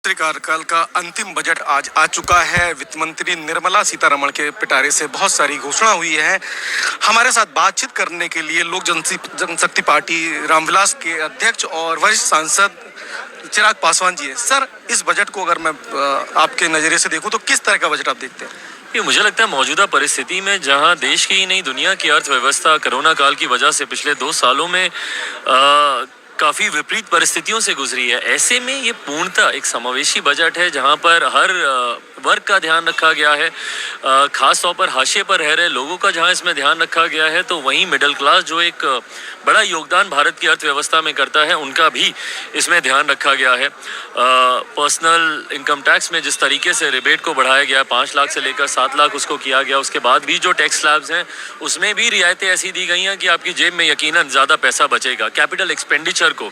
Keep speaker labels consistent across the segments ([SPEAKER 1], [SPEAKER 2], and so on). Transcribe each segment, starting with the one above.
[SPEAKER 1] वित्त कार्यकाल का अंतिम बजट आज आ चुका है। वित्त मंत्री निर्मला सीतारमण के पिटारे से बहुत सारी घोषणा हुई है। हमारे साथ बातचीत करने के लिए लोक जनशक्ति पार्टी रामविलास के अध्यक्ष और वरिष्ठ सांसद चिराग पासवान जी है। सर, इस बजट को अगर मैं आपके नजरिए से देखूं तो किस तरह का बजट आप देखते हैं?
[SPEAKER 2] ये मुझे लगता है मौजूदा परिस्थिति में जहां देश की ही नहीं दुनिया की अर्थव्यवस्था कोरोना काल की वजह से पिछले 2 सालों में काफ़ी विपरीत परिस्थितियों से गुजरी है, ऐसे में ये पूर्णतः एक समावेशी बजट है जहां पर हर वर्ग का ध्यान रखा गया है। खास तौर पर हाशिए पर रह रहे लोगों का जहां इसमें ध्यान रखा गया है, तो वहीं मिडिल क्लास जो एक बड़ा योगदान भारत की अर्थव्यवस्था में करता है, उनका भी इसमें ध्यान रखा गया है। पर्सनल इनकम टैक्स में जिस तरीके से रिबेट को बढ़ाया गया, 5 लाख से लेकर 7 लाख उसको किया गया, उसके बाद भी जो टैक्स स्लैब्स हैं उसमें भी रियायतें ऐसी दी गई हैं कि आपकी जेब में यकीनन ज़्यादा पैसा बचेगा। कैपिटल एक्सपेंडिचर को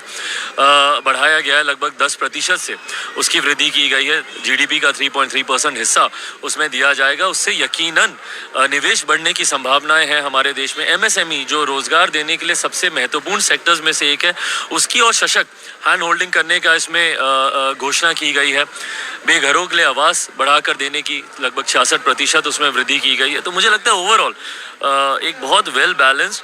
[SPEAKER 2] बढ़ाया गया है, लगभग 10% से उसकी वृद्धि की गई है। जीडीपी का 3.3% हिस्सा उसमें दिया जाएगा, उससे यकीनन निवेश बढ़ने की संभावनाएं हैं हमारे देश में। एमएसएमई जो रोजगार देने के लिए सबसे महत्वपूर्ण सेक्टर्स में से एक है, उसकी और सशक्त हैंड होल्डिंग करने का इसमें घोषणा की गई है। बेघरों के लिए आवास बढ़ाकर देने की लगभग 66% उसमें वृद्धि की गई है। तो मुझे लगता है ओवरऑल एक बहुत वेल बैलेंस्ड,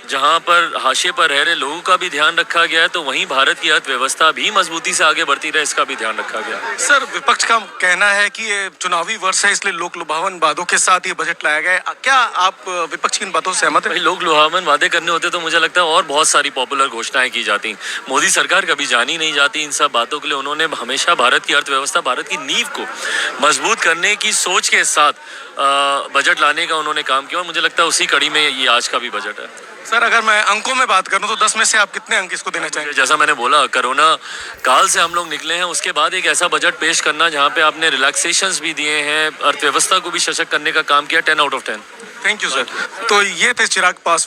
[SPEAKER 2] जहां पर हाशिए पर रह रहे लोगों का भी ध्यान रखा गया है, तो वहीं भारत की अर्थव्यवस्था भी मजबूती से आगे बढ़ती रहे, इसका भी ध्यान रखा गया है।
[SPEAKER 1] सर, विपक्ष का कहना है कि ये चुनावी वर्ष है, इसलिए लोक लुभावन वादों के साथ ये बजट लाया गया है। क्या आप विपक्ष की इन बातों से सहमत हैं?
[SPEAKER 2] भाई, लोक लुभावन वादे करने होते तो मुझे लगता है और बहुत सारी पॉपुलर घोषणाएं की जाती। मोदी सरकार कभी जानी नहीं जाती इन सब बातों के लिए। उन्होंने हमेशा भारत की अर्थव्यवस्था, भारत की नींव को मजबूत करने की सोच के साथ बजट लाने का उन्होंने काम किया, और मुझे लगता है उसी कड़ी में ये आज का भी बजट है।
[SPEAKER 1] सर, अगर मैं अंकों में बात करूं तो 10 में से आप कितने अंक इसको देना चाहेंगे?
[SPEAKER 2] जैसा मैंने बोला, कोरोना काल से हम लोग निकले हैं, उसके बाद एक ऐसा बजट पेश करना जहां पे आपने रिलैक्सेशंस भी दिए हैं, अर्थव्यवस्था को भी सशक्त करने का काम किया, 10 out of 10।
[SPEAKER 1] Thank you sir. तो ये थे चिराग पासवान।